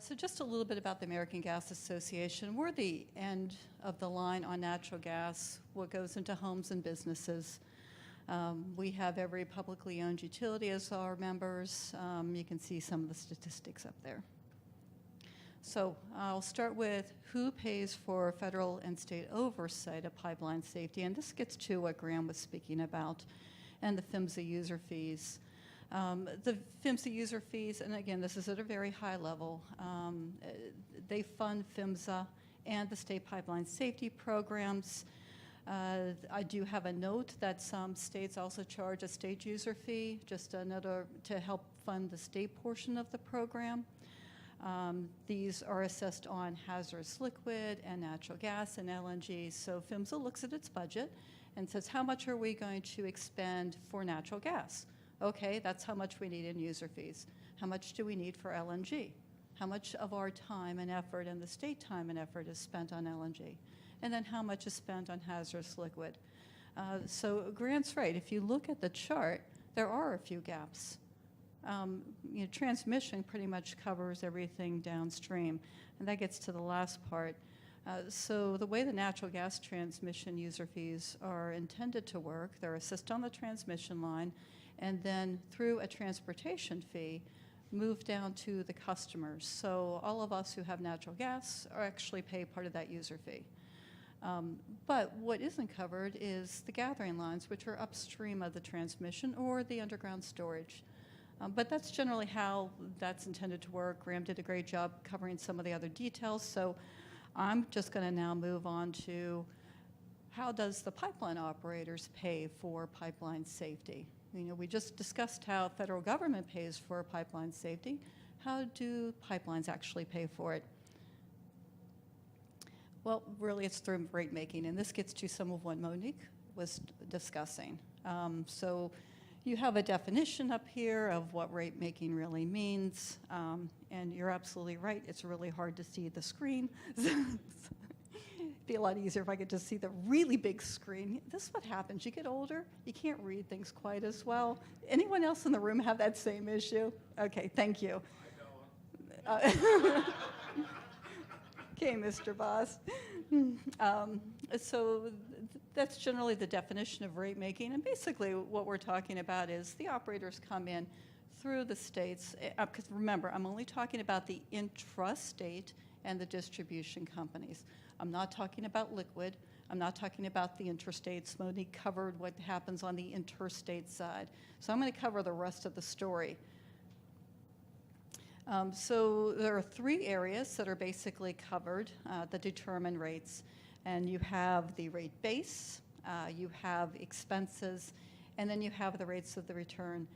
So just a little bit about the American Gas Association. We're the end of the line on natural gas, what goes into homes and businesses. We have every publicly owned utility as our members. You can see some of the statistics up there. So I'll start with who pays for federal and state oversight of pipeline safety, and this gets to what Graham was speaking about, and the PHMSA user fees. The PHMSA user fees, and again, this is at a very high level, they fund PHMSA and the state pipeline safety programs. I do have a note that some states also charge a state user fee, just another to help fund the state portion of the program. These are assessed on hazardous liquid and natural gas and LNG. So PHMSA looks at its budget and says, how much are we going to expend for natural gas? Okay, that's how much we need in user fees. How much do we need for LNG? How much of our time and effort and the state time and effort is spent on LNG? And then how much is spent on hazardous liquid? So Grant's right. If you look at the chart, there are a few gaps. Transmission pretty much covers everything downstream, and that gets to the last part. So the way the natural gas transmission user fees are intended to work, they're assessed on the transmission line, and then through a transportation fee, move down to the customers. So all of us who have natural gas are actually pay part of that user fee. But what isn't covered is the gathering lines, which are upstream of the transmission or the underground storage. But that's generally how that's intended to work. Graham did a great job covering some of the other details. So I'm just going to now move on to how does the pipeline operators pay for pipeline safety? We just discussed how federal government pays for pipeline safety. How do pipelines actually pay for it? Well, really, it's through rate making, and this gets to some of what Monique was discussing. So you have a definition up here of what rate making really means, and you're absolutely right. It's really hard to see the screen. It'd be a lot easier if I could just see the really big screen. This is what happens. You get older, you can't read things quite as well. Anyone else in the room have that same issue? Okay, thank you. Okay, Mr. Boss. So that's generally the definition of rate making. And basically what we're talking about is the operators come in through the states. Because remember, I'm only talking about the intrastate and the distribution companies. I'm not talking about liquid. I'm not talking about the interstates. Monique covered what happens on the interstate side. So I'm going to cover the rest of the story. So there are three areas that are basically covered that determine rates. And you have the rate base, you have expenses, and then you have the rates of the return.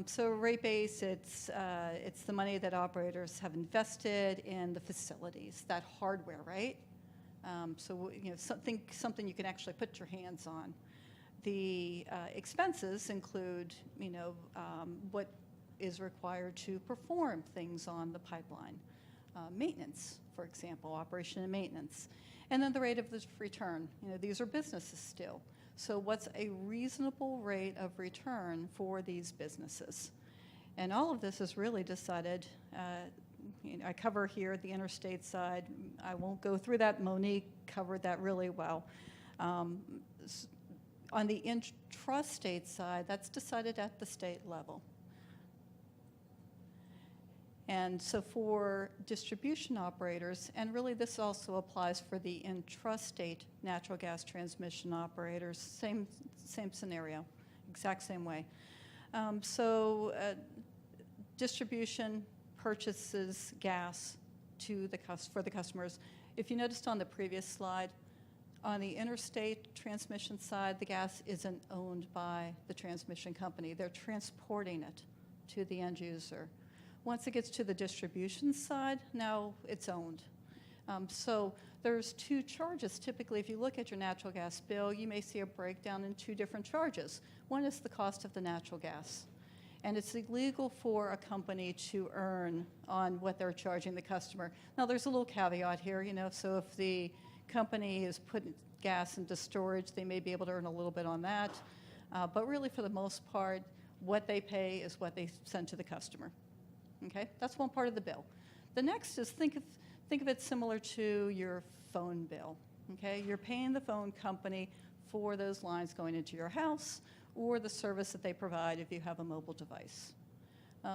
So rate base, it's the money that operators have invested in the facilities, that hardware, right? So something you can actually put your hands on. The expenses include what is required to perform things on the pipeline. Maintenance, for example, operation and maintenance. And then the rate of the return. These are businesses still. So what's a reasonable rate of return for these businesses? And all of this is really decided. I cover here the interstate side. I won't go through that. Monique covered that really well. On the intrastate side, that's decided at the state level. And so for distribution operators, and really this also applies for the intrastate natural gas transmission operators, same scenario, exact same way. Distribution purchases gas for the customers. If you noticed on the previous slide, on the interstate transmission side, the gas isn't owned by the transmission company. They're transporting it to the end user. Once it gets to the distribution side, now it's owned. So there's two charges. Typically, if you look at your natural gas bill, you may see a breakdown in two different charges. One is the cost of the natural gas. And it's illegal for a company to earn on what they're charging the customer. Now, there's a little caveat here, so if the company is putting gas into storage, they may be able to earn a little bit on that. But really, for the most part, what they pay is what they send to the customer. Okay, that's one part of the bill. The next is think of it similar to your phone bill. Okay, you're paying the phone company for those lines going into your house or the service that they provide if you have a mobile device.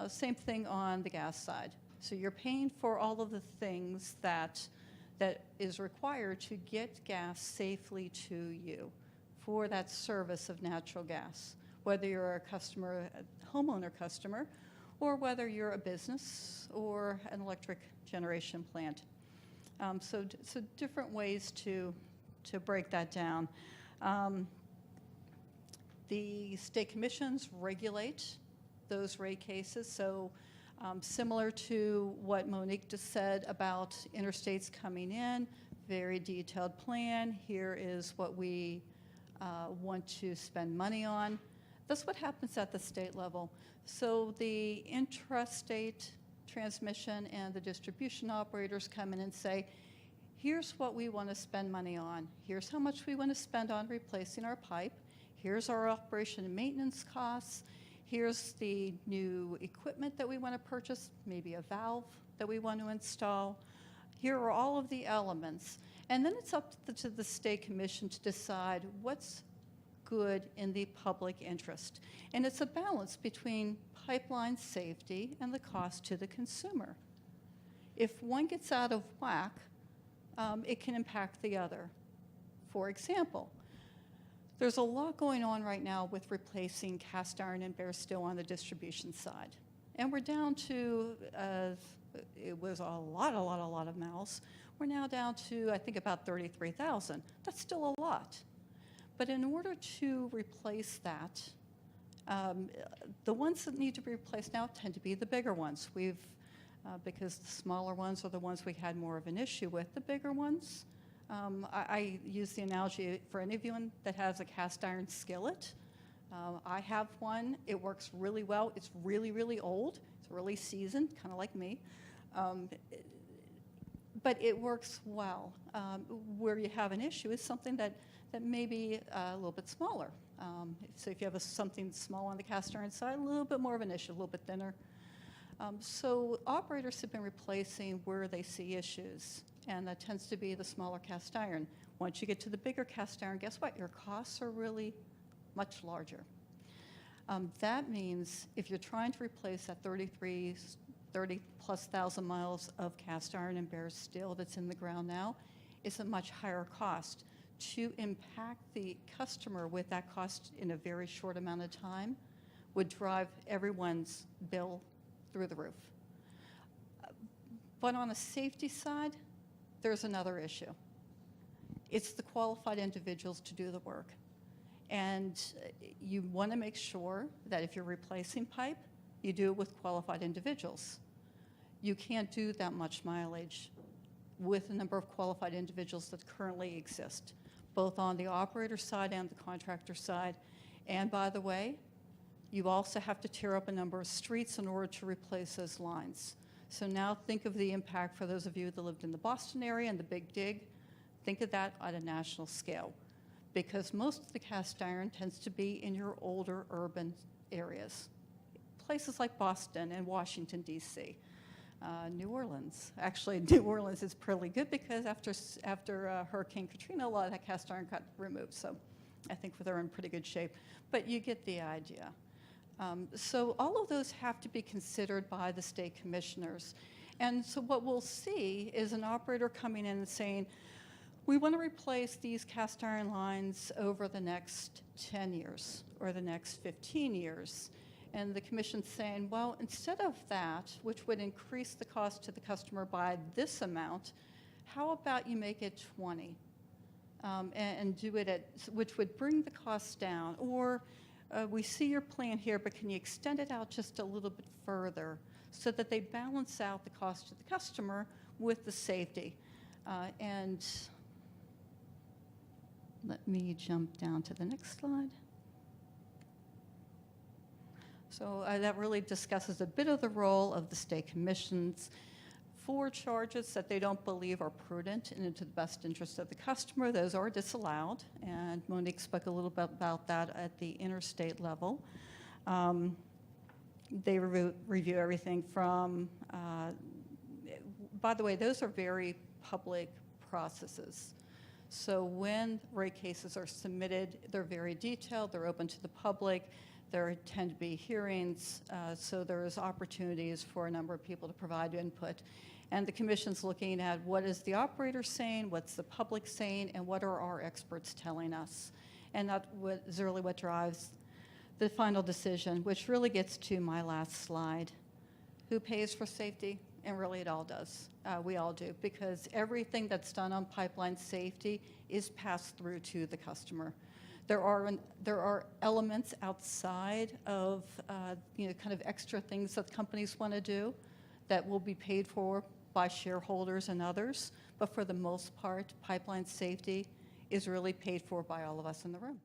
Same thing on the gas side. So you're paying for all of the things that is required to get gas safely to you for that service of natural gas, whether you're a customer, a homeowner customer, or whether you're a business or an electric generation plant. So different ways to break that down. The state commissions regulate those rate cases. So similar to what Monique just said about interstates coming in, very detailed plan. Here is what we want to spend money on. That's what happens at the state level. So the intrastate transmission and the distribution operators come in and say, here's what we want to spend money on. Here's how much we want to spend on replacing our pipe. Here's our operation and maintenance costs. Here's the new equipment that we want to purchase, maybe a valve that we want to install. Here are all of the elements. And then it's up to the state commission to decide what's good in the public interest. And it's a balance between pipeline safety and the cost to the consumer. If one gets out of whack, it can impact the other. For example, there's a lot going on right now with replacing cast iron and bare steel on the distribution side. And we're down to, it was a lot of miles. We're now down to, I think, about 33,000. That's still a lot. But in order to replace that, the ones that need to be replaced now tend to be the bigger ones. Because the smaller ones are the ones we had more of an issue with. The bigger ones, I use the analogy for anyone that has a cast iron skillet. I have one. It works really well. It's really, really old. It's really seasoned, kind of like me. But it works well. Where you have an issue is something that may be a little bit smaller. So if you have something small on the cast iron side, a little bit more of an issue, a little bit thinner. So operators have been replacing where they see issues, and that tends to be the smaller cast iron. Once you get to the bigger cast iron, guess what? Your costs are really much larger. That means if you're trying to replace that 30-plus thousand miles of cast iron and bare steel that's in the ground now, it's a much higher cost. To impact the customer with that cost in a very short amount of time would drive everyone's bill through the roof. But on the safety side, there's another issue. It's the qualified individuals to do the work. And you want to make sure that if you're replacing pipe, you do it with qualified individuals. You can't do that much mileage with the number of qualified individuals that currently exist, both on the operator side and the contractor side. And by the way, you also have to tear up a number of streets in order to replace those lines. So now think of the impact for those of you that lived in the Boston area and the Big Dig. Think of that on a national scale, because most of the cast iron tends to be in your older urban areas. Places like Boston and Washington, D.C. New Orleans. Actually, New Orleans is pretty good because after Hurricane Katrina, a lot of that cast iron got removed. So I think they're in pretty good shape. But you get the idea. So all of those have to be considered by the state commissioners. And so what we'll see is an operator coming in and saying, we want to replace these cast iron lines over the next 10 years or the next 15 years. And the commission's saying, well, instead of that, which would increase the cost to the customer by this amount, how about you make it 20 and do it which would bring the costs down? Or we see your plan here, but can you extend it out just a little bit further so that they balance out the cost to the customer with the safety? And let me jump down to the next slide. So that really discusses a bit of the role of the state commissions for charges that they don't believe are prudent and into the best interest of the customer. Those are disallowed, and Monique spoke a little bit about that at the interstate level. They review everything from by the way, those are very public processes. So when rate cases are submitted, they're very detailed, they're open to the public, there tend to be hearings, so there's opportunities for a number of people to provide input. And the commission's looking at what is the operator saying, what's the public saying, and what are our experts telling us. And that is really what drives the final decision, which really gets to my last slide. Who pays for safety? And really it all does. We all do, because everything that's done on pipeline safety is passed through to the customer. There are elements outside of kind of extra things that companies want to do that will be paid for by shareholders and others, but for the most part, pipeline safety is really paid for by all of us in the room.